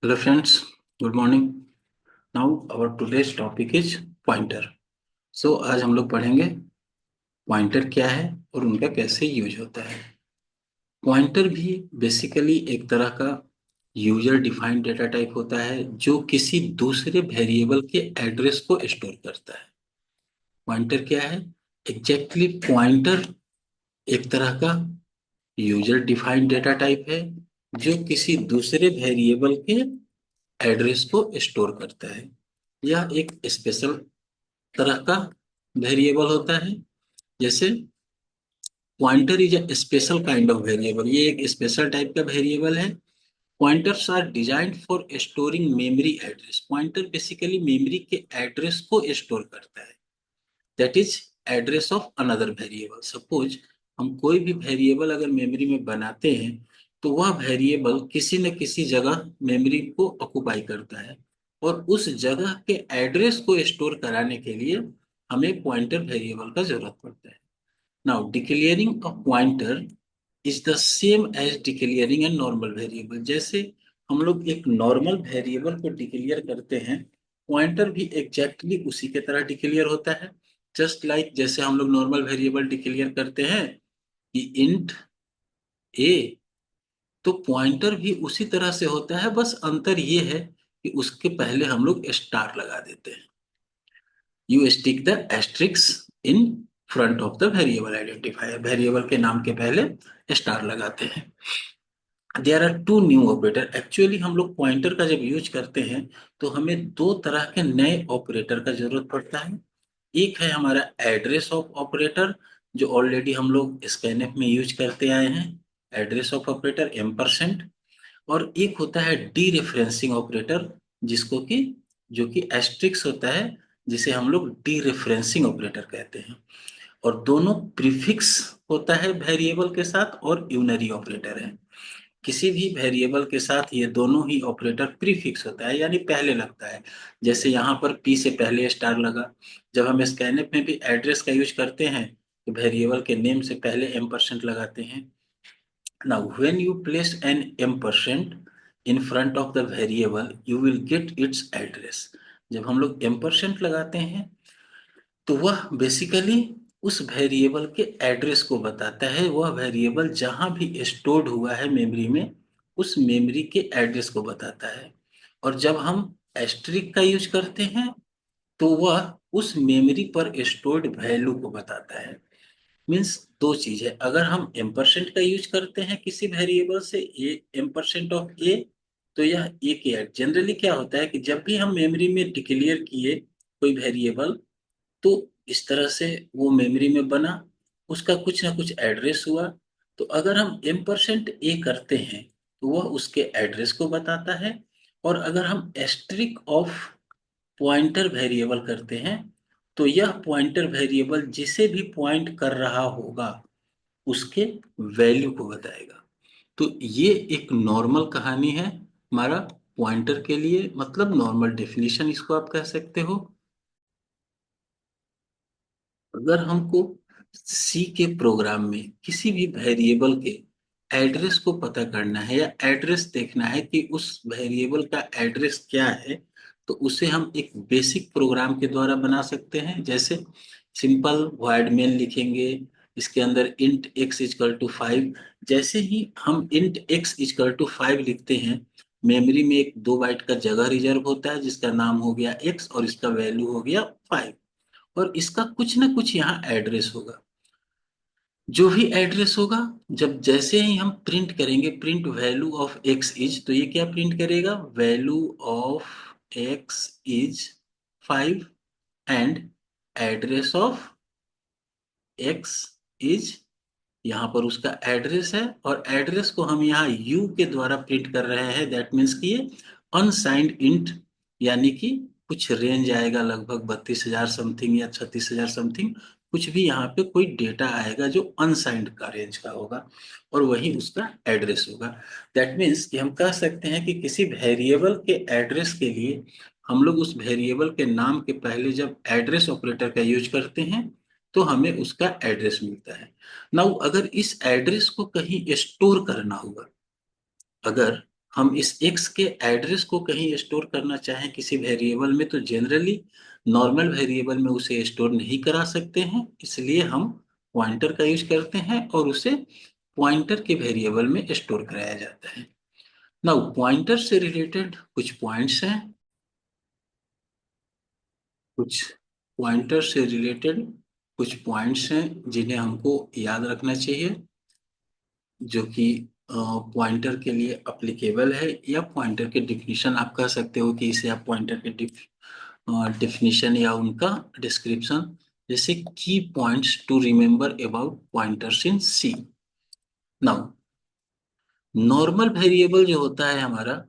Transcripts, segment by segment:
Hello friends, good morning. Now our today's topic is pointer. So आज हम लोग पढ़ेंगे पॉइंटर क्या है और उनका कैसे यूज होता है। पॉइंटर भी बेसिकली एक तरह का यूजर डिफाइंड डेटा टाइप होता है जो किसी दूसरे वेरिएबल के एड्रेस को स्टोर करता है। पॉइंटर क्या है? एग्जैक्टली पॉइंटर एक तरह का यूजर डिफाइंड डेटा टाइप है जो किसी दूसरे वेरिएबल के एड्रेस को स्टोर करता है। यह एक स्पेशल तरह का वेरिएबल होता है। जैसे pointer is a special kind of variable, ये एक स्पेशल टाइप का वेरिएबल है। Pointers are designed for storing memory address. Pointer basically memory के एड्रेस को स्टोर करता है, that is address of another variable. Suppose हम कोई भी वेरिएबल अगर मेमोरी में बनाते हैं तो वह वेरिएबल किसी न किसी जगह मेमोरी को ऑक्युपाई करता है और उस जगह के एड्रेस को स्टोर कराने के लिए हमें पॉइंटर वेरिएबल का जरूरत पड़ता है। Now declaring a pointer is the same as declaring a normal variable. जैसे हम लोग एक नॉर्मल वेरिएबल को डिक्लेयर करते हैं, पॉइंटर भी एग्जैक्टली उसी के तरह डिक्लेयर होता है। जस्ट लाइक जैसे हम लोग नॉर्मल वेरिएबल डिक्लेयर करते हैं कि इंट ए, तो पॉइंटर भी उसी तरह से होता है, बस अंतर ये है कि उसके पहले हम लोग स्टार लगा देते हैं। You stick the asterisk in front of the variable identifier, variable के नाम के पहले स्टार लगाते हैं। There are two new operator. Actually हम लोग पॉइंटर का जब यूज करते हैं तो हमें दो तरह के नए ऑपरेटर का जरूरत पड़ता है। एक है हमारा एड्रेस ऑफ ऑपरेटर, जो ऑलरेडी हम लोग स्कैनएफ में यूज करते आए हैं, एड्रेस ऑफ ऑपरेटर एम्परसेंट। और एक होता है डी रेफरेंसिंग ऑपरेटर, जिसको कि जो कि एस्ट्रिक्स होता है, जिसे हम लोग डी रेफरेंसिंग ऑपरेटर कहते हैं। और दोनों प्रीफिक्स होता है वेरिएबल के साथ और यूनरी ऑपरेटर है। किसी भी वेरिएबल के साथ ये दोनों ही ऑपरेटर प्रीफिक्स होता है, यानी पहले लगता है। जैसे यहाँ पर पी से पहले स्टार लगा। जब हम स्कैनएफ में भी एड्रेस का यूज करते हैं तो वेरिएबल के नेम से पहले एम्परसेंट लगाते हैं। Now when you place N ampersand in front of the variable you will get it's address. जब हम लोग एम्परसेंट लगाते हैं तो वह बेसिकली उस वेरिएबल के एड्रेस को बताता है। वह वेरिएबल जहां भी स्टोर्ड हुआ है मेमोरी में, उस मेमोरी के एड्रेस को बताता है। और जब हम एस्ट्रिक का यूज करते हैं तो वह उस मेमोरी पर स्टोर्ड वैल्यू को बताता है। मीन्स दो चीज है। अगर हम एम्परसेंट का यूज करते हैं किसी वेरिएबल से, ए एम्परसेंट ऑफ ए, तो यह ए के ऐड जनरली क्या होता है कि जब भी हम मेमोरी में डिक्लेयर किए कोई वेरिएबल, तो इस तरह से वो मेमोरी में बना, उसका कुछ ना कुछ एड्रेस हुआ। तो अगर हम एम्परसेंट ए करते हैं तो वह उसके एड्रेस को बताता है। और अगर हम एस्ट्रिक ऑफ पॉइंटर वेरिएबल करते हैं तो यह पॉइंटर वेरिएबल जिसे भी पॉइंट कर रहा होगा उसके वैल्यू को बताएगा। तो ये एक नॉर्मल कहानी है हमारा पॉइंटर के लिए, मतलब नॉर्मल डेफिनेशन इसको आप कह सकते हो। अगर हमको सी के प्रोग्राम में किसी भी वेरिएबल के एड्रेस को पता करना है या एड्रेस देखना है कि उस वेरिएबल का एड्रेस क्या है, तो उसे हम एक बेसिक प्रोग्राम के द्वारा बना सकते हैं। जैसे सिंपल वॉइड मेन लिखेंगे, इसके अंदर इंट एक्स इजकल टू 5। जैसे ही हम इंट एक्स इजकल टू 5 लिखते हैं, मेमोरी में एक 2 बाइट का जगह रिजर्व होता है जिसका नाम हो गया एक्स और इसका वैल्यू हो गया 5। और इसका कुछ ना कुछ यहाँ एड्रेस होगा। जो भी एड्रेस होगा, जब जैसे ही हम प्रिंट करेंगे print value of x is, तो ये क्या प्रिंट करेगा? Value of x is 5 and address of x is, यहाँ पर उसका एड्रेस है। और एड्रेस को हम यहाँ यू के द्वारा प्रिंट कर रहे हैं, दैट मीन्स कि ये अनसाइंड इंट, यानी कि कुछ रेंज आएगा लगभग 32,000 समथिंग या 36,000 समथिंग। कुछ भी यहाँ पे कोई डेटा आएगा जो अनसाइंड का रेंज का होगा और वही उसका एड्रेस होगा। दैट मीन्स कि हम कह सकते हैं कि किसी वेरिएबल के एड्रेस के लिए हम लोग उस वेरिएबल के नाम के पहले जब एड्रेस ऑपरेटर का यूज करते हैं तो हमें उसका एड्रेस मिलता है। नाउ अगर इस एड्रेस को कहीं स्टोर करना होगा, अगर हम इस x के एड्रेस को कहीं स्टोर करना चाहें किसी वेरिएबल में, तो जनरली नॉर्मल वेरिएबल में उसे स्टोर नहीं करा सकते हैं, इसलिए हम पॉइंटर का यूज करते हैं और उसे पॉइंटर के वेरिएबल में स्टोर कराया जाता है। नाउ पॉइंटर से रिलेटेड कुछ पॉइंट्स हैं, कुछ पॉइंटर से रिलेटेड कुछ पॉइंट्स हैं जिन्हें हमको याद रखना चाहिए, जो कि पॉइंटर के लिए अप्लीकेबल है, या पॉइंटर के डिफिनीशन आप कह सकते हो कि इसे आप पॉइंटर के डिफिनीशन या उनका डिस्क्रिप्शन, जैसे की points to remember about pointers in C. Now normal variable जो होता है हमारा,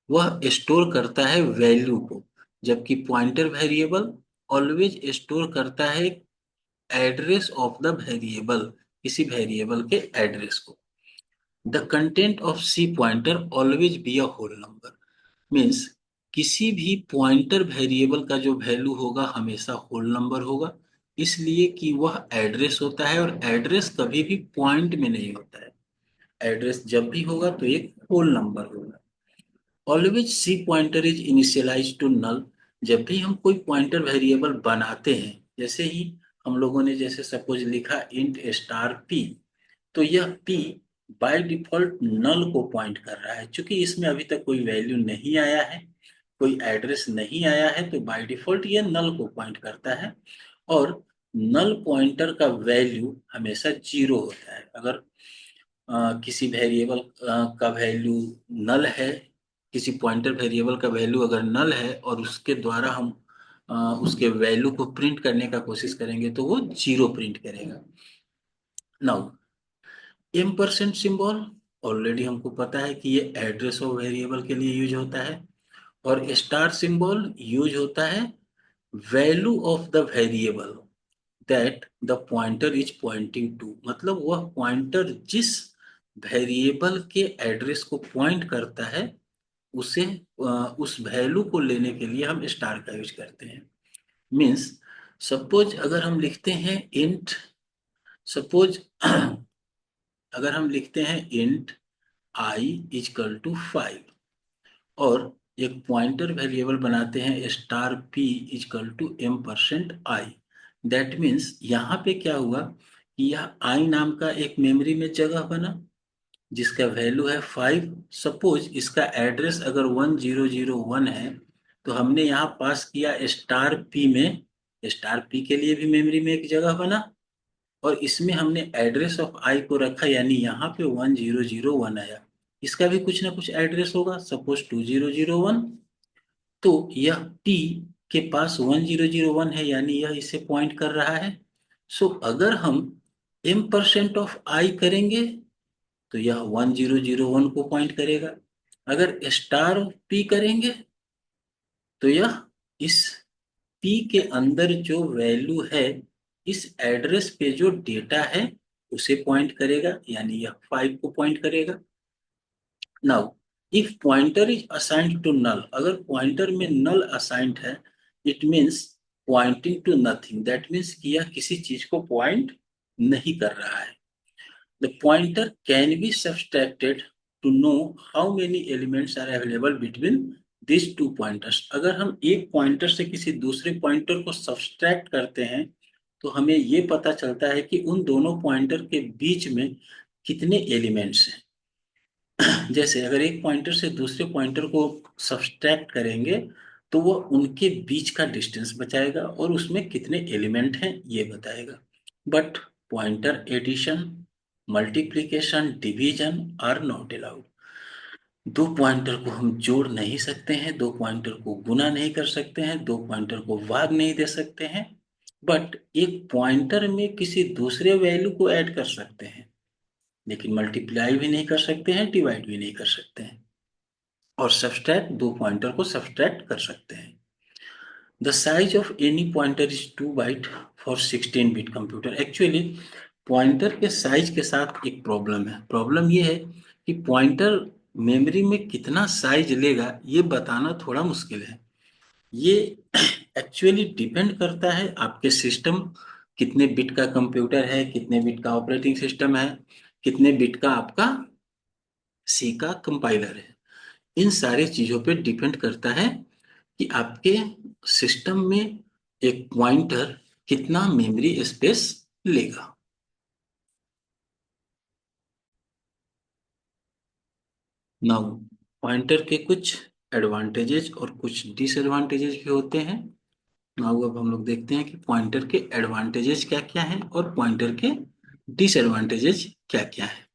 वह स्टोर करता है वैल्यू को, जबकि पॉइंटर वेरिएबल ऑलवेज स्टोर करता है एड्रेस ऑफ द वेरिएबल, किसी वेरिएबल के एड्रेस को। The content of C pointer always be a whole number, means किसी भी पॉइंटर वेरिएबल का जो वैल्यू होगा हमेशा होल नंबर होगा, इसलिए कि वह एड्रेस होता है, और एड्रेस कभी भी पॉइंट में नहीं होता है। एड्रेस जब भी होगा तो एक होल नंबर होगा। Always C pointer is initialize to null, जब भी हम कोई पॉइंटर वेरिएबल बनाते हैं, जैसे ही हम लोगों ने जैसे सपोज लिखा इंट स्टार पी, तो यह पी बाय डिफॉल्ट नल को पॉइंट कर रहा है, क्योंकि इसमें अभी तक कोई वैल्यू नहीं आया है, कोई एड्रेस नहीं आया है, तो बाय डिफॉल्ट ये नल को पॉइंट करता है। और नल पॉइंटर का वैल्यू हमेशा जीरो होता है। अगर किसी वेरिएबल का वैल्यू नल है, किसी पॉइंटर वेरिएबल का वैल्यू अगर नल है और उसके द्वारा हम उसके वैल्यू को प्रिंट करने का कोशिश करेंगे, तो वो जीरो प्रिंट करेगा। Now M percent symbol, already हमको पता है कि ये एड्रेस ऑफ वेरिएबल के लिए यूज होता है। और स्टार सिंबल यूज होता है value of the variable that the pointer is pointing to, मतलब वह पॉइंटर जिस वेरिएबल के एड्रेस को पॉइंट करता है, उसे उस वैल्यू को लेने के लिए हम स्टार का यूज करते हैं। मीन्स सपोज अगर हम लिखते हैं इंट, सपोज अगर हम लिखते हैं इंट आई इजकल टू 5, और एक पॉइंटर वेरिएबल बनाते हैं star P equal to M percent I, that means यहाँ पे क्या हुआ कि यह आई नाम का एक मेमोरी में जगह बना जिसका वैल्यू है 5। सपोज इसका एड्रेस अगर 1001 है, तो हमने यहाँ पास किया स्टार पी में, स्टार पी के लिए भी मेमोरी में एक जगह बना, और इसमें हमने एड्रेस ऑफ आई को रखा, यानी यहाँ पे 1001 आया। इसका भी कुछ ना कुछ एड्रेस होगा, सपोज 2001, तो यह पी के पास 1001 है, यानी यह इसे पॉइंट कर रहा है। सो अगर हम एम परसेंट ऑफ आई करेंगे, तो यह 1001 को पॉइंट करेगा। अगर स्टार ऑफ पी करेंगे, तो यह इस पी के अंदर जो वैल्यू है, इस एड्रेस पे जो डेटा है उसे पॉइंट करेगा, यानी यह 5 को पॉइंट करेगा। Now if pointer is assigned to null, अगर पॉइंटर में नल असाइंड है, it means pointing to nothing, that means कि यह किसी चीज को पॉइंट नहीं कर रहा है। The pointer can be subtracted to know how many elements are available between this two pointers, अगर हम एक पॉइंटर से किसी दूसरे पॉइंटर को सब्सट्रैक्ट करते हैं, तो हमें ये पता चलता है कि उन दोनों पॉइंटर के बीच में कितने एलिमेंट्स हैं। जैसे अगर एक पॉइंटर से दूसरे पॉइंटर को सब्सट्रैक्ट करेंगे, तो वो उनके बीच का डिस्टेंस बताएगा और उसमें कितने एलिमेंट हैं ये बताएगा। But pointer addition, multiplication, division are not allowed. दो पॉइंटर को हम जोड़ नहीं सकते हैं, दो पॉइंटर को गुना नहीं कर सकते हैं, दो पॉइंटर को भाग नहीं दे सकते हैं, बट एक पॉइंटर में किसी दूसरे वैल्यू को ऐड कर सकते हैं, लेकिन मल्टीप्लाई भी नहीं कर सकते हैं, डिवाइड भी नहीं कर सकते हैं। और सब्सट्रैक्ट, दो पॉइंटर को सब्सट्रैक्ट कर सकते हैं। The size of any pointer is 2 byte for 16 bit computer. Actually pointer के साइज के साथ एक प्रॉब्लम है। प्रॉब्लम ये है कि पॉइंटर मेमोरी में कितना साइज लेगा ये बताना थोड़ा मुश्किल है। ये एक्चुअली डिपेंड करता है आपके सिस्टम, कितने बिट का कंप्यूटर है, कितने बिट का ऑपरेटिंग सिस्टम है, कितने बिट का आपका सी का कंपाइलर है। इन सारी चीजों पे डिपेंड करता है कि आपके सिस्टम में एक पॉइंटर कितना मेमोरी स्पेस लेगा। नाउ पॉइंटर के कुछ एडवांटेजेस और कुछ डिसएडवांटेजेस भी होते हैं। नाउ अब हम लोग देखते हैं कि पॉइंटर के एडवांटेजेस क्या क्या हैं और पॉइंटर के डिसएडवांटेजेस क्या क्या हैं।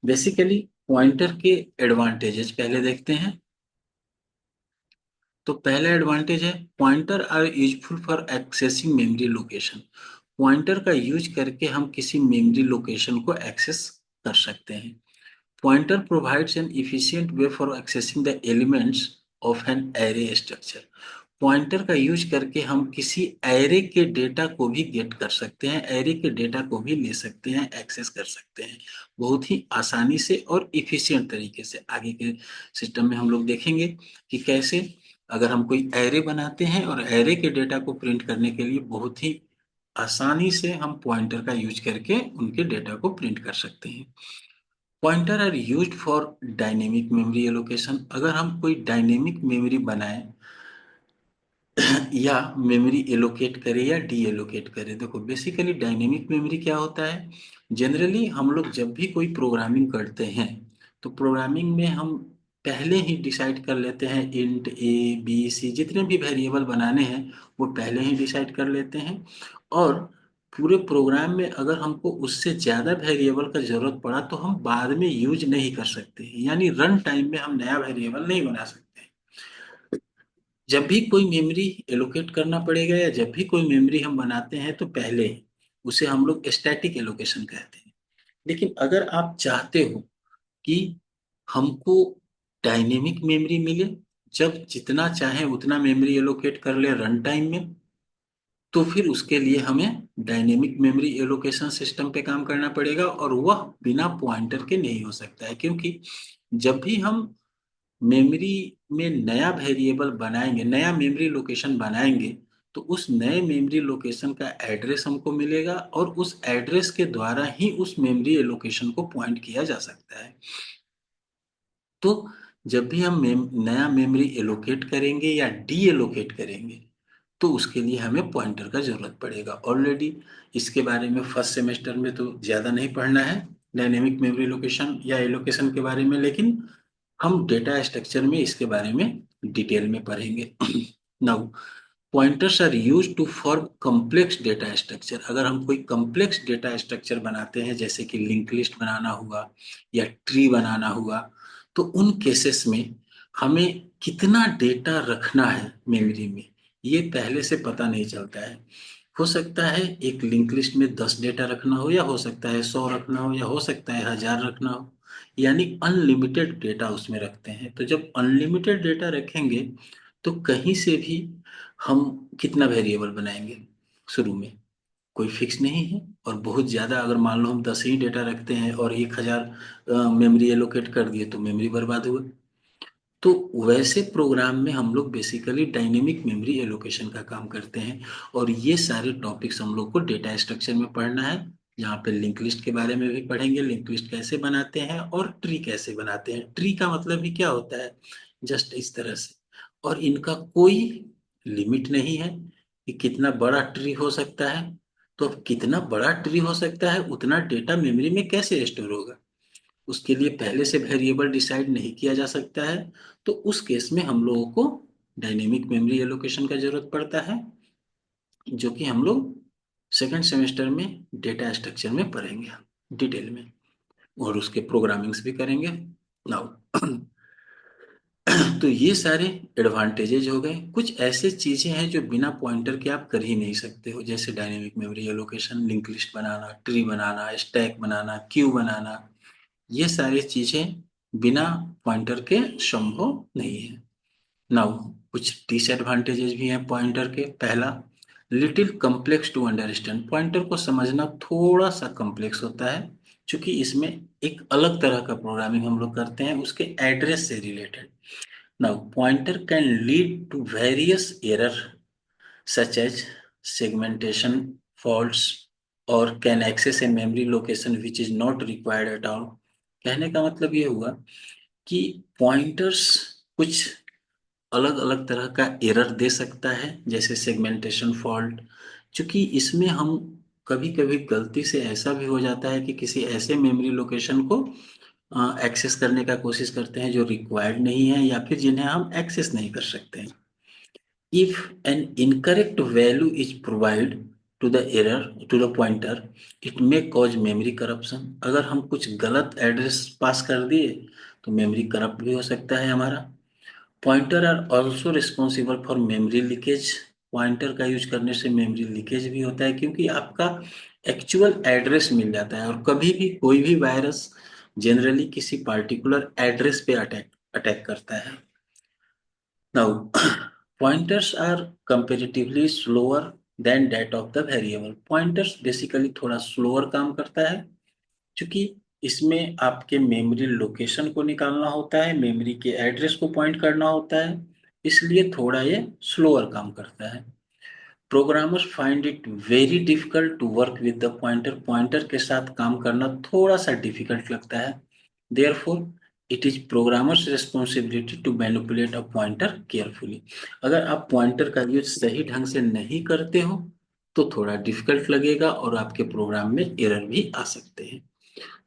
बेसिकली पॉइंटर के एडवांटेजेस पहले देखते हैं। तो पहला एडवांटेज है pointer are useful for accessing memory location. Pointer का यूज करके हम किसी मेमोरी लोकेशन को एक्सेस कर सकते हैं। Pointer provides N efficient way for accessing the elements of an array structure. Pointer का यूज करके हम किसी एरे के डेटा को भी गेट कर सकते हैं, एरे के डेटा को भी ले सकते हैं, एक्सेस कर सकते हैं बहुत ही आसानी से और इफिशिएंट तरीके से। आगे के सिस्टम में हम लोग देखेंगे कि कैसे अगर हम कोई एरे बनाते हैं और एरे के डेटा को प्रिंट करने के लिए बहुत ही आसानी से हम पॉइंटर का यूज करके उनके डेटा को प्रिंट कर सकते हैं। Pointer are used for dynamic memory allocation. अगर हम कोई डायनेमिक मेमोरी बनाएं या मेमोरी एलोकेट करे या डी एलोकेट करे। देखो बेसिकली डायनेमिक मेमोरी क्या होता है। जनरली हम लोग जब भी कोई प्रोग्रामिंग करते हैं तो प्रोग्रामिंग में हम पहले ही डिसाइड कर लेते हैं इंट ए बी सी जितने भी वेरिएबल बनाने हैं वो पहले ही डिसाइड कर लेते हैं। और पूरे प्रोग्राम में अगर हमको उससे ज़्यादा वेरिएबल का जरूरत पड़ा तो हम बाद में यूज नहीं कर सकते, यानी रन टाइम में हम नया वेरिएबल नहीं बना सकते। जब भी कोई मेमोरी एलोकेट करना पड़ेगा या जब भी कोई मेमोरी हम बनाते हैं तो पहले उसे हम लोग स्टैटिक एलोकेशन कहते हैं। लेकिन अगर आप चाहते हो कि हमको डायनेमिक मेमोरी मिले, जब जितना चाहे उतना मेमोरी एलोकेट कर ले रन टाइम में, तो फिर उसके लिए हमें डायनेमिक मेमोरी एलोकेशन सिस्टम पे काम करना पड़ेगा और वह बिना पॉइंटर के नहीं हो सकता है। क्योंकि जब भी हम मेमोरी में नया वेरिएबल बनाएंगे, नया मेमोरी लोकेशन बनाएंगे, तो उस नए मेमोरी लोकेशन का एड्रेस हमको मिलेगा और उस एड्रेस के द्वारा ही उस मेमोरी लोकेशन को पॉइंट किया जा सकता है। तो जब भी हम नया मेमोरी एलोकेट करेंगे या डी एलोकेट करेंगे तो उसके लिए हमें पॉइंटर का जरूरत पड़ेगा। ऑलरेडी इसके बारे में फर्स्ट सेमेस्टर में तो ज़्यादा नहीं पढ़ना है डायनेमिक मेमोरी लोकेशन या एलोकेशन के बारे में, लेकिन हम डेटा स्ट्रक्चर में इसके बारे में डिटेल में पढ़ेंगे। Now pointers are use to form complex data structure. अगर हम कोई कॉम्प्लेक्स डेटा स्ट्रक्चर बनाते हैं जैसे कि लिंक लिस्ट बनाना हुआ या ट्री बनाना हुआ, तो उन केसेस में हमें कितना डेटा रखना है मेमोरी में ये पहले से पता नहीं चलता है। हो सकता है एक लिंक लिस्ट में 10 डेटा रखना हो, या हो सकता है 100 रखना हो, या हो सकता है 1000 रखना हो, यानी अनलिमिटेड डेटा उसमें रखते हैं। तो जब अनलिमिटेड डेटा रखेंगे तो कहीं से भी हम कितना वेरिएबल बनाएंगे, शुरू में कोई फिक्स नहीं है। और बहुत ज़्यादा अगर मान लो हम 10 ही डेटा रखते हैं और 1000 मेमोरी एलोकेट कर दिए तो मेमोरी बर्बाद हुआ। तो वैसे प्रोग्राम में हम लोग बेसिकली डायनेमिक मेमोरी एलोकेशन का काम करते हैं। और ये सारे टॉपिक्स हम लोग को डेटा स्ट्रक्चर में पढ़ना है। यहाँ पे लिंक लिस्ट के बारे में भी पढ़ेंगे, लिंक लिस्ट कैसे बनाते हैं और ट्री कैसे बनाते हैं। ट्री का मतलब ही क्या होता है, जस्ट इस तरह से। और इनका कोई लिमिट नहीं है कि कितना बड़ा ट्री हो सकता है। तो अब कितना बड़ा ट्री हो सकता है उतना डेटा मेमोरी में कैसे स्टोर होगा, उसके लिए पहले से वेरिएबल डिसाइड नहीं किया जा सकता है। तो उस केस में हम लोगों को डायनेमिक मेमोरी एलोकेशन का जरूरत पड़ता है, जो कि हम लोग सेकंड सेमेस्टर में डेटा स्ट्रक्चर में पढ़ेंगे डिटेल में, और उसके प्रोग्रामिंग्स भी करेंगे। नाउ तो ये सारे एडवांटेजेज हो गए। कुछ ऐसे चीजें हैं जो बिना पॉइंटर के आप कर ही नहीं सकते हो, जैसे dynamic memory allocation, link list बनाना, ट्री बनाना, स्टैक बनाना, क्यू बनाना। ये सारी चीजें बिना पॉइंटर के संभव नहीं है। नाउ कुछ डिसएडवांटेजेस भी हैं पॉइंटर के। पहला, little complex to understand. Pointer को समझना थोड़ा सा कॉम्प्लेक्स होता है क्योंकि इसमें एक अलग तरह का प्रोग्रामिंग हम लोग करते हैं उसके एड्रेस से related. Now pointer can lead to various error such as segmentation faults or can access a memory location which is not required at all. कहने का मतलब ये हुआ कि पॉइंटर्स कुछ अलग अलग तरह का एरर दे सकता है, जैसे सेगमेंटेशन फॉल्ट। क्योंकि इसमें हम कभी कभी गलती से ऐसा भी हो जाता है कि किसी ऐसे मेमोरी लोकेशन को एक्सेस करने का कोशिश करते हैं जो रिक्वायर्ड नहीं है, या फिर जिन्हें हम एक्सेस नहीं कर सकते हैं। If an incorrect value is provided to the pointer, it may cause memory corruption. अगर हम कुछ गलत एड्रेस पास कर दिए तो मेमोरी करप्ट भी हो सकता है हमारा। Pointer are also responsible for memory leakage. Pointer का यूज करने से मेमोरी लीकेज भी होता है, क्योंकि आपका एक्चुअल एड्रेस मिल जाता है, और कभी भी कोई भी वायरस जनरली किसी पार्टिकुलर एड्रेस पे अटैक अटैक करता है। Now, pointers are comparatively slower than that of the variable. Pointers basically थोड़ा slower काम करता है, क्योंकि इसमें आपके मेमोरी लोकेशन को निकालना होता है, मेमोरी के एड्रेस को पॉइंट करना होता है, इसलिए थोड़ा ये स्लोअर काम करता है। Programmers find it very difficult to work with the pointer. Pointer के साथ काम करना थोड़ा सा डिफिकल्ट लगता है। Therefore it is programmer's responsibility to manipulate a pointer carefully. अगर आप पॉइंटर का यूज सही ढंग से नहीं करते हो तो थोड़ा डिफिकल्ट लगेगा और आपके प्रोग्राम में एरर भी आ सकते हैं।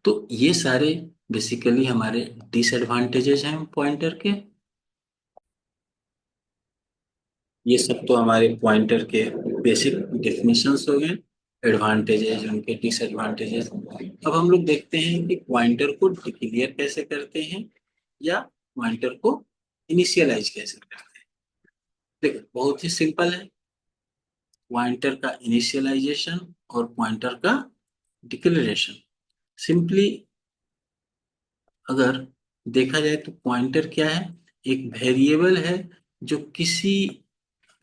तो ये सारे बेसिकली हमारे डिसएडवांटेजेस हैं पॉइंटर के। ये सब तो हमारे पॉइंटर के बेसिक डेफिनेशंस हो गए, एडवांटेजेस उनके, डिसएडवांटेजेस। अब हम लोग देखते हैं कि पॉइंटर को डिक्लेयर कैसे करते हैं या पॉइंटर को इनिशियलाइज कैसे करते हैं। देखो बहुत ही सिंपल है, पॉइंटर का इनिशियलाइजेशन और पॉइंटर का डिक्लेरेशन। सिंपली अगर देखा जाए तो पॉइंटर क्या है, एक वेरिएबल है जो किसी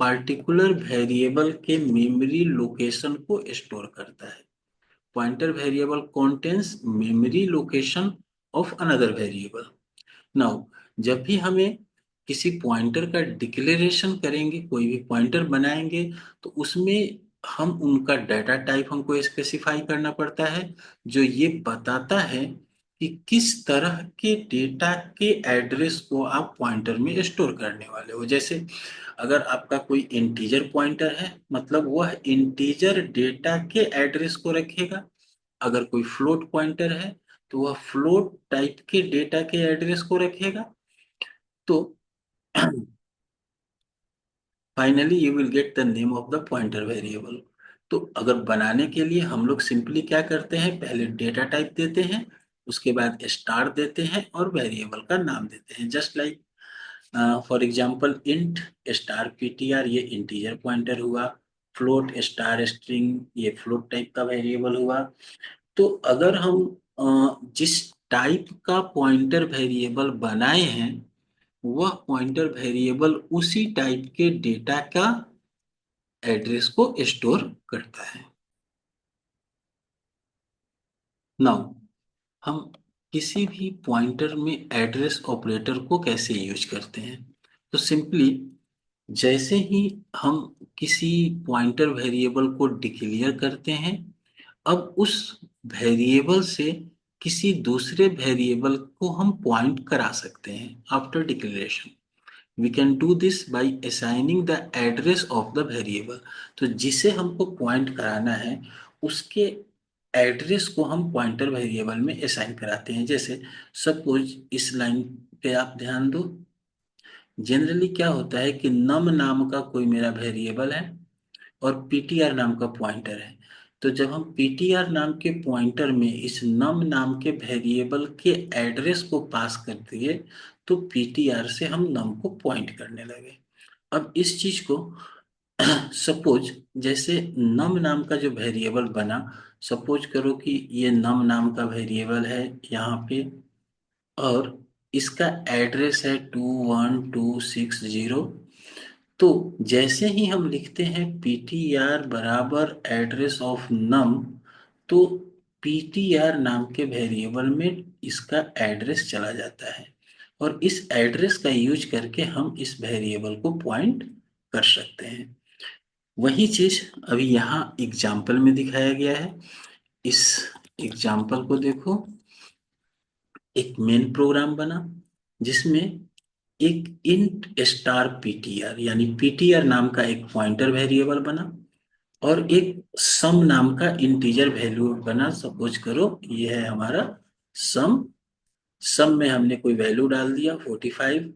पार्टिकुलर वेरिएबल के मेमोरी लोकेशन को स्टोर करता है। Pointer variable contains memory location of another variable. Now जब भी हमें किसी पॉइंटर का डिक्लेरेशन करेंगे, कोई भी पॉइंटर बनाएंगे, तो उसमें हम उनका डाटा टाइप हमको स्पेसिफाई करना पड़ता है, जो ये बताता है कि किस तरह के डेटा के एड्रेस को आप पॉइंटर में स्टोर करने वाले हो। जैसे अगर आपका कोई इंटीजर पॉइंटर है, मतलब वह इंटीजर डेटा के एड्रेस को रखेगा। अगर कोई फ्लोट पॉइंटर है तो वह फ्लोट टाइप के डेटा के एड्रेस को रखेगा। तो finally you will get the name of the pointer variable. तो अगर बनाने के लिए हम लोग सिंपली क्या करते हैं, पहले डेटा टाइप देते हैं, उसके बाद स्टार देते हैं और वेरिएबल का नाम देते हैं। Just like for example int star PTR, ये इंटीजर पॉइंटर हुआ। फ्लोट स्टार स्ट्रिंग, ये फ्लोट टाइप का वेरिएबल हुआ। तो अगर हम जिस टाइप का पॉइंटर वेरिएबल बनाए हैं, वह पॉइंटर वेरिएबल उसी टाइप के डेटा का एड्रेस को स्टोर करता है। नाउ हम किसी भी पॉइंटर में एड्रेस ऑपरेटर को कैसे यूज करते हैं, तो सिंपली जैसे ही हम किसी पॉइंटर वेरिएबल को डिक्लेयर करते हैं, अब उस वेरिएबल से किसी दूसरे वेरिएबल को हम पॉइंट करा सकते हैं after declaration. We can do this by assigning the address of the variable. तो जिसे हमको पॉइंट कराना है उसके एड्रेस को हम पॉइंटर वेरिएबल में असाइन कराते हैं। जैसे सपोज इस लाइन पे आप ध्यान दो, जनरली क्या होता है कि नम नाम का कोई मेरा वेरिएबल है और पीटीआर नाम का पॉइंटर है। तो जब हम पीटीआर नाम के पॉइंटर में इस नम नाम के वेरिएबल के एड्रेस को पास कर दिए, तो पीटीआर से हम नम को पॉइंट करने लगे। अब इस चीज को सपोज जैसे नम नाम का जो वेरिएबल बना, सपोज करो कि ये नम नाम का वेरिएबल है यहाँ पे, और इसका एड्रेस है 21260। तो जैसे ही हम लिखते हैं ptr बराबर एड्रेस ऑफ नम, तो ptr नाम के वेरिएबल में इसका एड्रेस चला जाता है, और इस एड्रेस का यूज करके हम इस वेरिएबल को पॉइंट कर सकते हैं। वही चीज अभी यहाँ एग्जाम्पल में दिखाया गया है। इस एग्जाम्पल को देखो। एक मेन प्रोग्राम बना जिसमें एक इंट स्टार पीटीआर यानी पीटीआर नाम का एक पॉइंटर वेरिएबल बना और एक सम नाम का इंटीजर वैल्यू बना। सपोज करो ये है हमारा सम। सम में हमने कोई वैल्यू डाल दिया 45।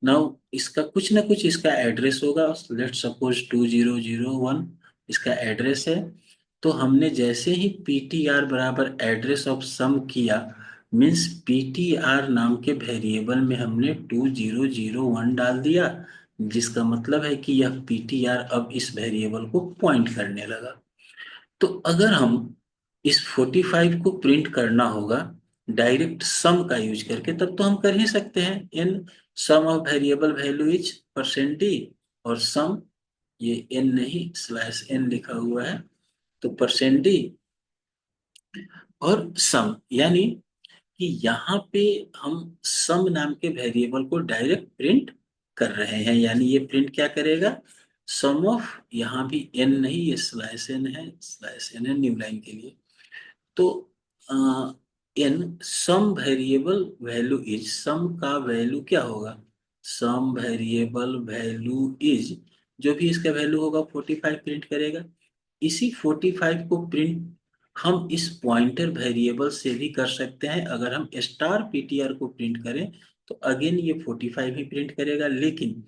नाउ इसका कुछ ना कुछ इसका एड्रेस होगा। लेट सपोज 2001 इसका एड्रेस है। तो हमने जैसे ही ptr बराबर एड्रेस ऑफ सम किया, मीन्स ptr नाम के वेरिएबल में हमने 2001 डाल दिया, जिसका मतलब है कि यह ptr अब इस वेरिएबल को पॉइंट करने लगा। तो अगर हम इस 45 को प्रिंट करना होगा डायरेक्ट सम का यूज करके, तब तो हम कर ही सकते हैं। इन sum of variable value is percent d और सम, ये एन नहीं स्लैश एन लिखा हुआ है, तो परसेंट डी और सम, यानी कि यहाँ पे हम सम नाम के वेरिएबल को डायरेक्ट प्रिंट कर रहे हैं। यानी ये प्रिंट क्या करेगा, सम ऑफ, यहाँ भी एन नहीं ये स्लैश एन है, स्लैश एन है न्यू लाइन के लिए। तो इन सम वेरिएबल वैल्यू इज, सम का वैल्यू क्या होगा, सम वेरिएबल वैल्यू इज, जो भी इसका वैल्यू होगा 45 प्रिंट करेगा। इसी 45 को प्रिंट हम इस पॉइंटर वेरिएबल से भी कर सकते हैं। अगर हम स्टार पीटीआर को प्रिंट करें तो अगेन ये 45 ही प्रिंट करेगा, लेकिन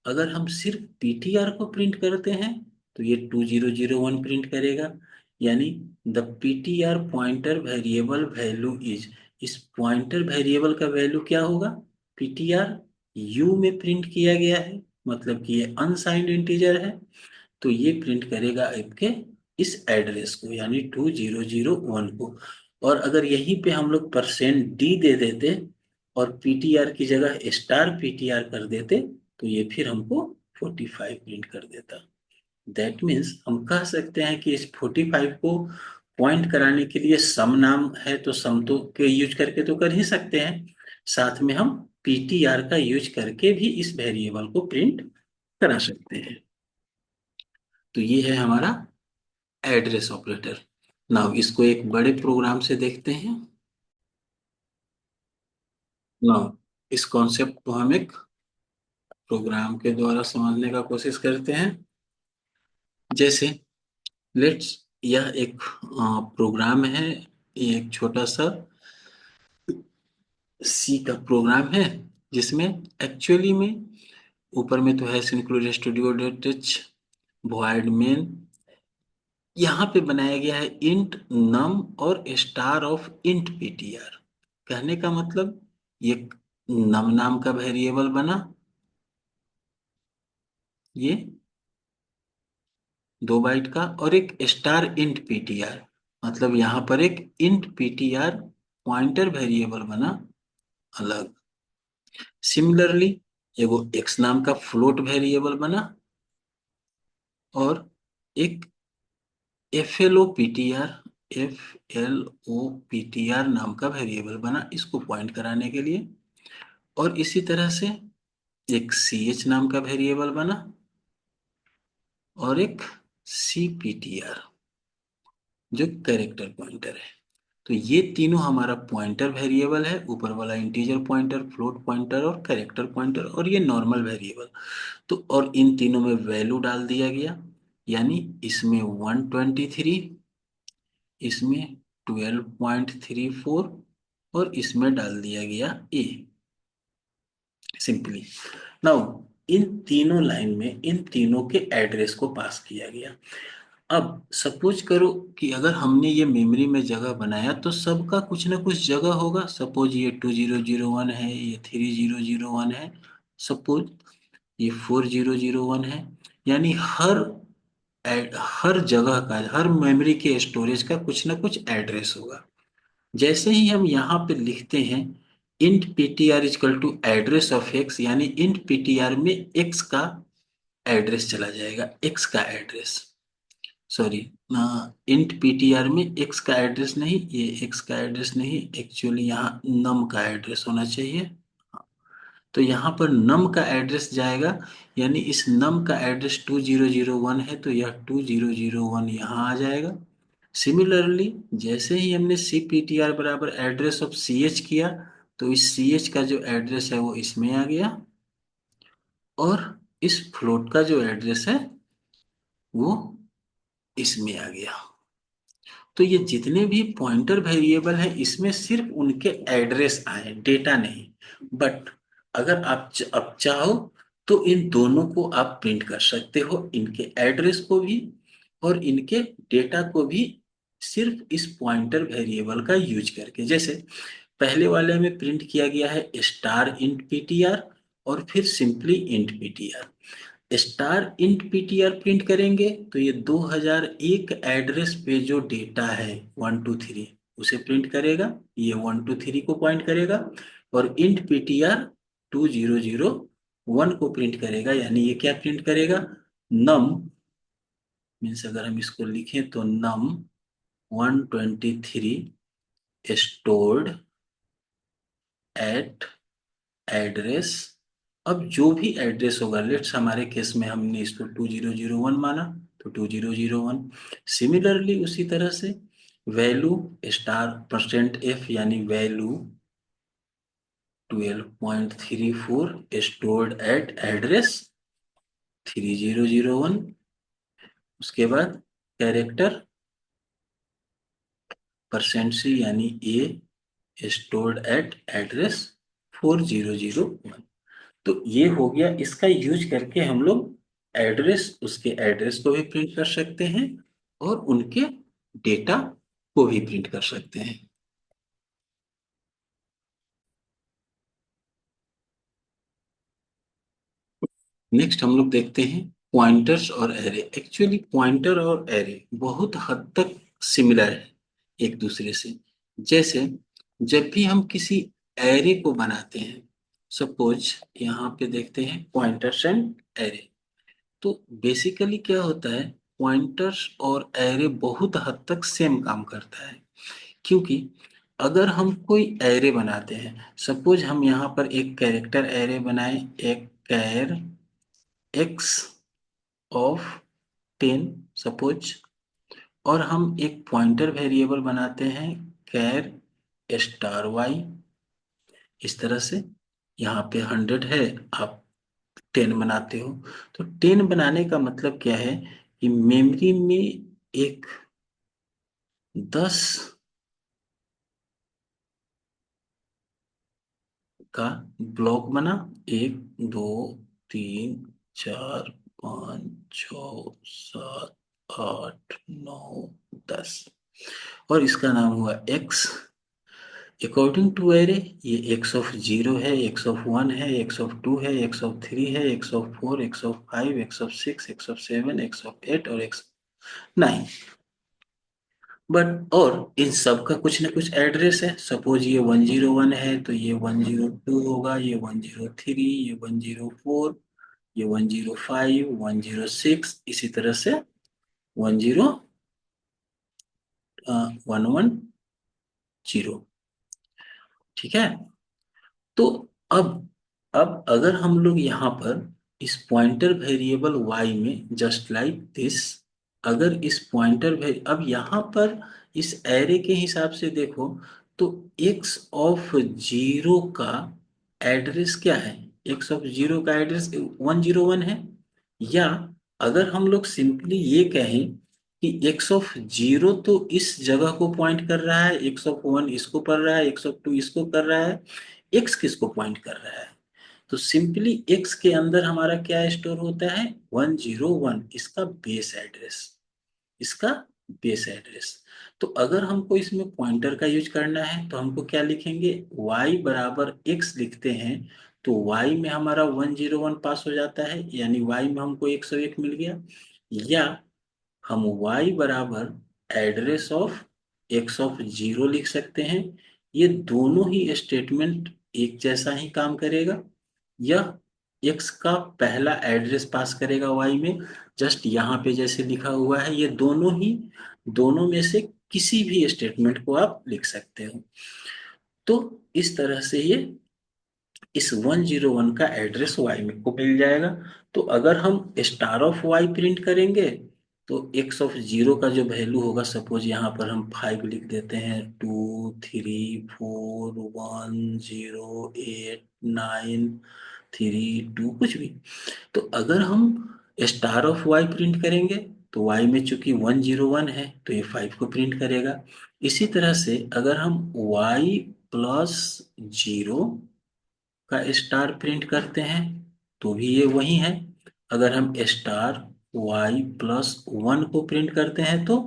अगर हम सिर्फ पीटीआर को प्रिंट करते हैं तो ये 2001 प्रिंट करेगा। यानी the PTR pointer variable value is, इस पॉइंटर वेरिएबल का वैल्यू क्या होगा, पीटीआर यू में प्रिंट किया गया है, मतलब कि ये अनसाइंड इंटीजर है, तो ये प्रिंट करेगा आपके इस एड्रेस को यानी 2001 को। और अगर यहीं पे हम लोग परसेंट डी दे देते और पीटीआर की जगह स्टार पीटीआर कर देते तो ये फिर हमको 45 प्रिंट कर देता। दैट मीन्स हम कह सकते हैं कि इस 45 को पॉइंट कराने के लिए सम नाम है तो सम तो के यूज करके तो कर ही सकते हैं, साथ में हम पीटीआर का यूज करके भी इस वेरिएबल को प्रिंट करा सकते हैं। तो ये है हमारा एड्रेस ऑपरेटर। नाउ इसको एक बड़े प्रोग्राम से देखते हैं। नाउ इस कॉन्सेप्ट को हम एक प्रोग्राम के द्वारा समझने का कोशिश करते हैं। जैसे लेट्स, यह एक प्रोग्राम है, ये एक छोटा सा सी का प्रोग्राम है जिसमें एक्चुअली में ऊपर में तो है synchronous studio dot H void main, यहाँ पे बनाया गया है इंट नम और स्टार ऑफ इंट पीटीआर। कहने का मतलब ये नम नाम का वेरिएबल बना, ये 2 बाइट का, और एक स्टार इंट पीटीआर, मतलब यहाँ पर एक इंट पीटीआर पॉइंटर वेरिएबल बना अलग। सिमिलरली एगो एक्स नाम का फ्लोट वेरिएबल बना और एक F L O P T R, F L O P T R नाम का वेरिएबल बना इसको पॉइंट कराने के लिए। और इसी तरह से एक सी एच नाम का वेरिएबल बना और एक सी पी टी आर जो कैरेक्टर पॉइंटर है। तो ये तीनों हमारा पॉइंटर वेरिएबल है, ऊपर वाला इंटीजर पॉइंटर, फ्लोट पॉइंटर और कैरेक्टर पॉइंटर, और ये नॉर्मल वेरिएबल। तो और इन तीनों में वैल्यू डाल दिया गया, यानी इसमें 123, इसमें 12.34 और इसमें डाल दिया गया ए, सिंपली। नाउ इन तीनों लाइन में इन तीनों के एड्रेस को पास किया गया। अब सपोज करो कि अगर हमने ये मेमोरी में जगह बनाया तो सबका कुछ ना कुछ जगह होगा। सपोज ये 2001 है, ये 3001 है, सपोज ये 4001 है, यानी हर जगह का, हर मेमोरी के स्टोरेज का कुछ ना कुछ एड्रेस होगा। जैसे ही हम यहाँ पे लिखते हैं int ptr equal to address of X, यानी इंट ptr में एक्स का एड्रेस चला जाएगा, एक्स का एड्रेस, सॉरी, इंट ptr में एक्स का एड्रेस नहीं, ये एक्स का एड्रेस नहीं, एक्चुअली यहाँ नम का एड्रेस होना चाहिए। तो यहाँ पर नम का एड्रेस जाएगा, यानी इस नम का एड्रेस 2001 है तो यह 2001 यहाँ आ जाएगा। सिमिलरली जैसे ही हमने सी पी टी आर बराबर एड्रेस ऑफ सी एच किया, तो इस सी एच का जो एड्रेस है वो इसमें आ गया, और इस फ्लोट का जो एड्रेस है वो इसमें आ गया। तो ये जितने भी पॉइंटर वेरिएबल हैं इसमें सिर्फ उनके एड्रेस आए, डेटा नहीं। बट अगर आप अब चाहो तो इन दोनों को आप प्रिंट कर सकते हो, इनके एड्रेस को भी और इनके डेटा को भी, सिर्फ इस पॉइंटर वेरिएबल का यूज करके। जैसे पहले वाले में प्रिंट किया गया है स्टार इंट पीटीआर और फिर simply int PTR. Star int PTR print करेंगे तो ये 2001 एड्रेस पे जो डेटा है 123 उसे प्रिंट करेगा, ये 123 को पॉइंट करेगा। और इंट पीटीआर 2001 को प्रिंट करेगा, यानी ये क्या प्रिंट करेगा, नम, मीन्स अगर हम इसको लिखें तो नम 123 स्टोर्ड एट एड्रेस। अब जो भी एड्रेस होगा, लेट्स हमारे केस में हमने इसको 2001 माना, तो 2001। सिमिलरली उसी तरह से वैल्यू स्टार परसेंट एफ यानी वैल्यू 12.34 स्टोर्ड एट एड्रेस 3001। उसके बाद कैरेक्टर परसेंट सी यानी ए स्टोर्ड एट एड्रेस 4001। तो ये हो गया, इसका यूज करके हम लोग एड्रेस, उसके एड्रेस को भी प्रिंट कर सकते हैं और उनके डेटा को भी प्रिंट कर सकते हैं। नेक्स्ट हम लोग देखते हैं पॉइंटर्स और एरे। एक्चुअली पॉइंटर और एरे बहुत हद तक सिमिलर है एक दूसरे से। जैसे जब भी हम किसी एरे को बनाते हैं, सपोज यहाँ पे देखते हैं पॉइंटर्स एंड एरे, तो बेसिकली क्या होता है, पॉइंटर्स और एरे बहुत हद तक सेम काम करता है। क्योंकि अगर हम कोई एरे बनाते हैं, सपोज हम यहाँ पर एक कैरेक्टर एरे बनाएं, एक कैर एक्स ऑफ 10 सपोज, और हम एक पॉइंटर वेरिएबल बनाते हैं कैर स्टार वाई, इस तरह से। यहाँ पे 100 है, आप 10 बनाते हो। तो 10 बनाने का मतलब क्या है कि मेमोरी में एक 10 का ब्लॉक बना, 1 2 3 4 5 6 7 8 9 10, और इसका नाम हुआ एक्स। अकॉर्डिंग टू एरे ये एक्स ऑफ 0 है, एक्स ऑफ 1 है, एक्स ऑफ 2 है, एक्स ऑफ 3 है, x of 4, x of 5, x of 6, x of 7, x of 8 और एक्स 9। बट और इन सब का कुछ ना कुछ एड्रेस है। सपोज ये 101 है तो ये 102 होगा, ये 103, ये 104, ये 105, 106, इसी तरह से 10110। ठीक है। तो अब अब अगर हम लोग यहाँ पर इस पॉइंटर वेरिएबल y में जस्ट लाइक दिस, अगर इस अब यहाँ पर इस एरे के हिसाब से देखो, तो x ऑफ 0 का एड्रेस क्या है, x ऑफ 0 का एड्रेस 101 है। या अगर हम लोग सिंपली ये कहें कि x ऑफ 0 तो इस जगह को पॉइंट कर रहा है, x ऑफ 1 इसको कर रहा है, x ऑफ 2 इसको कर रहा है, x किसको पॉइंट कर रहा है, तो सिंपली x के अंदर हमारा क्या स्टोर होता है, 101, इसका बेस एड्रेस, इसका बेस एड्रेस। तो अगर हमको इसमें पॉइंटर का यूज करना है तो हमको क्या लिखेंगे, y बराबर x लिखते हैं, तो y में हमारा 101 पास हो जाता है, यानी y में हमको 101 मिल गया। या हम y बराबर एड्रेस ऑफ x ऑफ 0 लिख सकते हैं। ये दोनों ही स्टेटमेंट एक जैसा ही काम करेगा। यह x का पहला एड्रेस पास करेगा y में, जस्ट यहाँ पे जैसे लिखा हुआ है, ये दोनों में से किसी भी स्टेटमेंट को आप लिख सकते हो। तो इस तरह से ये इस 101 का एड्रेस y में को मिल जाएगा। तो अगर हम स्टार ऑफ y प्रिंट करेंगे तो एक्स ऑफ जीरो का जो वैल्यू होगा, सपोज यहाँ पर हम 5 लिख देते हैं, 2 3 4 1 0 8 9 3 2 कुछ भी। तो अगर हम स्टार ऑफ वाई प्रिंट करेंगे तो वाई में चूंकि 101 है तो ये 5 को प्रिंट करेगा। इसी तरह से अगर हम वाई प्लस जीरो का स्टार प्रिंट करते हैं तो भी ये वही है। अगर हम स्टार वाई प्लस वन को प्रिंट करते हैं तो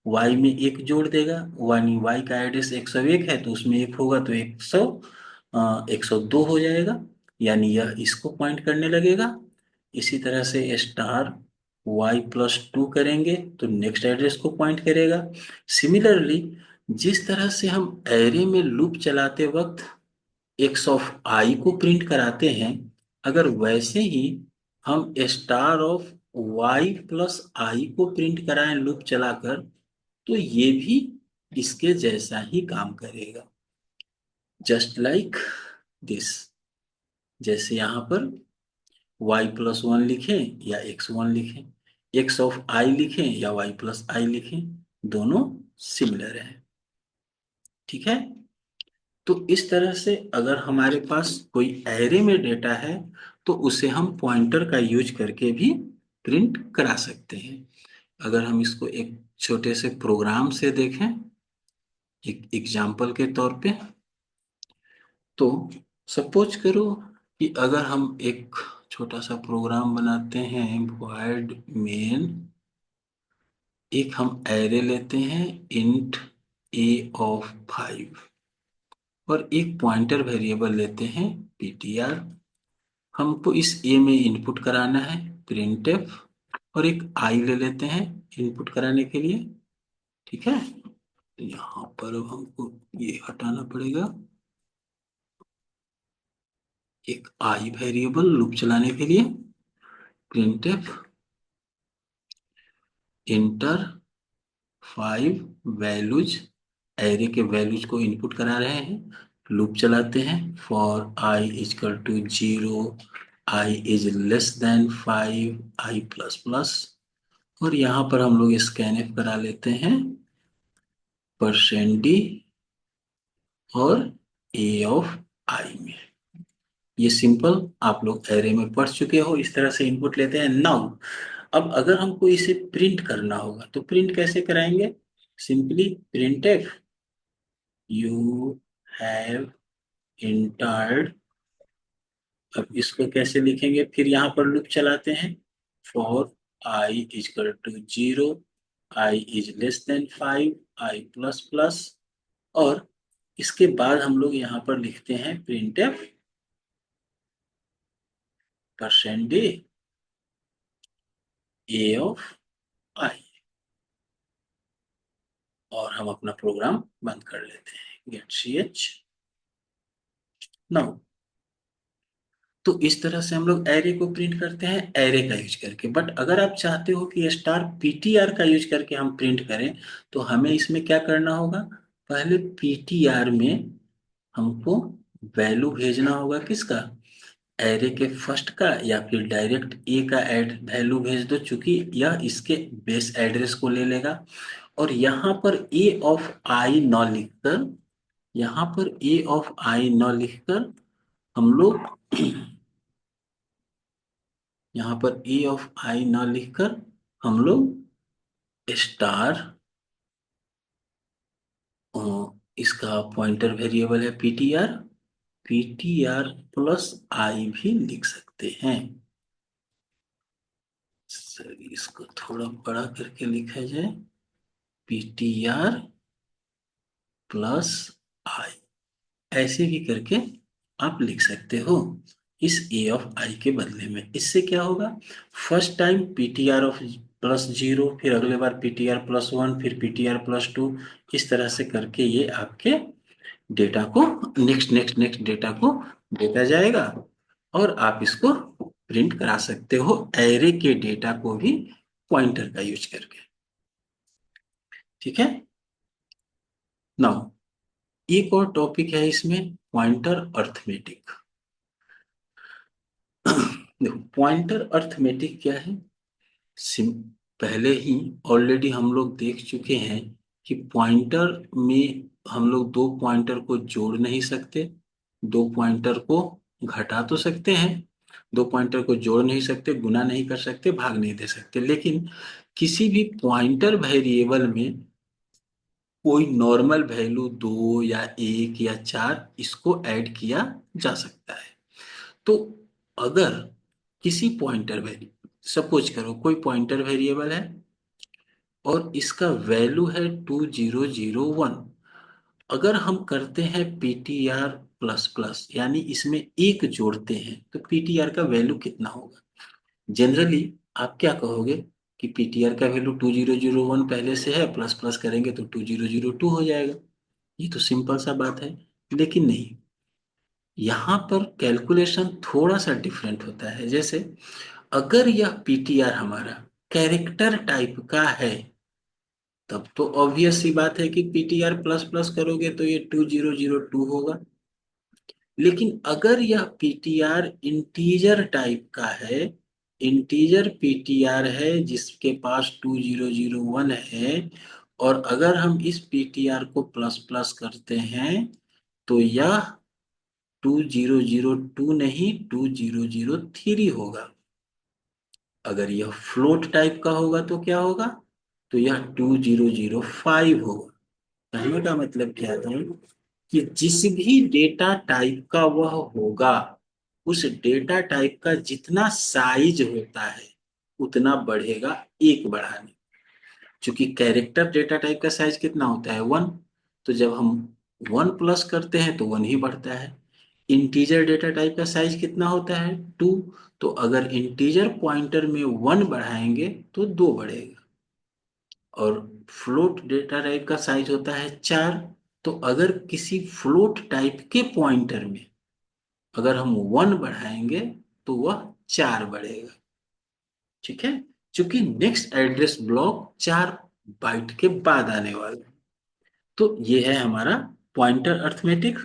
वाई में एक जोड़ देगा, यानी वाई का एड्रेस 101 है तो उसमें एक होगा तो 102 हो जाएगा, यानी यह इसको पॉइंट करने लगेगा। इसी तरह से स्टार वाई प्लस टू करेंगे तो नेक्स्ट एड्रेस को पॉइंट करेगा। सिमिलरली जिस तरह से हम एरे में लूप चलाते वक्त एक्स ऑफ आई को प्रिंट कराते हैं, अगर वैसे ही हम स्टार ऑफ वाई प्लस आई को प्रिंट कराएं लूप चलाकर तो ये भी इसके जैसा ही काम करेगा, जस्ट लाइक दिस। जैसे यहाँ पर वाई प्लस वन लिखें या एक्स वन लिखें, एक्स ऑफ आई लिखें या वाई प्लस आई लिखें, दोनों सिमिलर हैं। ठीक है। तो इस तरह से अगर हमारे पास कोई एरे में डेटा है तो उसे हम पॉइंटर का यूज करके भी प्रिंट करा सकते हैं। अगर हम इसको एक छोटे से प्रोग्राम से देखें, एक एग्जाम्पल के तौर पे, तो सपोज करो कि अगर हम एक छोटा सा प्रोग्राम बनाते हैं, void main, एक हम एरे लेते हैं इंट a ऑफ 5 और एक पॉइंटर वेरिएबल लेते हैं ptr। हमको इस ए में इनपुट कराना है प्रिंटफ, और एक आई ले लेते हैं इनपुट कराने के लिए। ठीक है। तो यहाँ पर अब हमको ये हटाना पड़ेगा, एक आई वेरिएबल लूप चलाने के लिए प्रिंटफ इंटर 5 वैल्यूज, एरे के वैल्यूज को इनपुट करा रहे हैं, लूप चलाते हैं for I equal to 0, I is less than 5, I plus plus, और यहाँ पर हम लोग स्कैनफ करा लेते हैं %d और ए ऑफ आई में। ये सिंपल आप लोग एरे में पढ़ चुके हो, इस तरह से इनपुट लेते हैं। नाउ अब अगर हमको इसे प्रिंट करना होगा तो प्रिंट कैसे कराएंगे? Simply printf you have entered. अब इसको कैसे लिखेंगे? फिर यहाँ पर लूप चलाते हैं for I equal to 0, I is less than 5, I plus plus, और इसके बाद हम लोग यहाँ पर लिखते हैं printf %d A of I, और हम अपना प्रोग्राम बंद कर लेते हैं गेट सी एच। नाउ तो इस तरह से हम लोग एरे को प्रिंट करते हैं एरे का यूज करके। बट अगर आप चाहते हो कि स्टार पीटीआर का यूज करके हम प्रिंट करें तो हमें इसमें क्या करना होगा? पहले पीटीआर में हमको वैल्यू भेजना होगा, किसका? एरे के फर्स्ट का, या फिर डायरेक्ट ए का एड वैल्यू भेज दो, चूंकि यह इसके बेस एड्रेस को ले लेगा। और यहाँ पर ए ऑफ आई न लिखकर, यहाँ पर ए ऑफ आई न लिखकर हम लोग यहाँ पर ए ऑफ आई न लिखकर हम लोग स्टार, इसका पॉइंटर वेरिएबल है पीटीआर, पीटीआर प्लस आई भी लिख सकते हैं। सर इसको थोड़ा बड़ा करके लिखा जाए, पीटीआर प्लस आई, ऐसे भी करके आप लिख सकते हो इस ए ऑफ आई के बदले में। इससे क्या होगा? First time PTR of plus zero, फिर अगले बार पीटीआर प्लस वन, फिर पीटीआर प्लस टू, इस तरह से करके ये आपके डेटा को नेक्स्ट नेक्स्ट नेक्स्ट डेटा को देता जाएगा, और आप इसको प्रिंट करा सकते हो एरे के डेटा को भी पॉइंटर का यूज करके। ठीक है। नाउ एक और टॉपिक है इसमें, पॉइंटर अर्थमेटिक। देखो पॉइंटर अर्थमेटिक क्या है? सिम पहले ही ऑलरेडी हम लोग देख चुके हैं कि पॉइंटर में हम लोग दो पॉइंटर को जोड़ नहीं सकते, दो पॉइंटर को घटा तो सकते हैं, दो पॉइंटर को जोड़ नहीं सकते, गुना नहीं कर सकते, भाग नहीं दे सकते, लेकिन किसी भी पॉइंटर वेरिएबल में कोई नॉर्मल वैल्यू दो या एक या चार इसको ऐड किया जा सकता है। तो अगर किसी पॉइंटर वेरिएबल, सपोज करो कोई पॉइंटर वेरिएबल है और इसका वैल्यू है 2001, अगर हम करते हैं पीटीआर प्लस प्लस यानी इसमें एक जोड़ते हैं तो पीटीआर का वैल्यू कितना होगा? जनरली आप क्या कहोगे कि पीटीआर का वैल्यू 2001 पहले से है, प्लस प्लस करेंगे तो 2002 हो जाएगा। ये तो सिंपल सा बात है, लेकिन नहीं, यहाँ पर कैलकुलेशन थोड़ा सा डिफरेंट होता है। जैसे अगर यह पीटीआर हमारा कैरेक्टर टाइप का है तब तो ऑब्वियस सी बात है कि पीटीआर प्लस प्लस करोगे तो ये 2002 होगा। लेकिन अगर यह पीटीआर इंटीजर टाइप का है, इंटीजर पीटीआर है जिसके पास 2001 है, और अगर हम इस पीटीआर को प्लस प्लस करते हैं तो यह 2002 नहीं 2003 होगा। अगर यह फ्लोट टाइप का होगा तो क्या होगा? तो यह 2005 होगा। कहने का मतलब क्या है कि जिस भी डेटा टाइप का वह होगा, उस डेटा टाइप का जितना साइज होता है उतना बढ़ेगा एक बढ़ाने। क्योंकि कैरेक्टर डेटा टाइप का साइज कितना होता है? 1। तो जब हम 1 प्लस करते हैं तो 1 ही बढ़ता है। इंटीजर डेटा टाइप का साइज कितना होता है? 2। तो अगर इंटीजर पॉइंटर में 1 बढ़ाएंगे तो 2 बढ़ेगा। और फ्लोट डेटा टाइप का साइज होता है 4। तो अगर किसी फ्लोट टाइप के पॉइंटर में अगर हम 1 बढ़ाएंगे तो वह 4 बढ़ेगा। ठीक है, क्योंकि नेक्स्ट एड्रेस ब्लॉक 4 बाइट के बाद आने वाला है। तो ये है हमारा पॉइंटर अर्थमेटिक।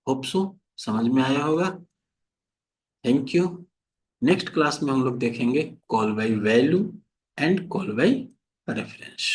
होप सो समझ में आया होगा। Thank you. नेक्स्ट क्लास में हम लोग देखेंगे call by value and call by reference.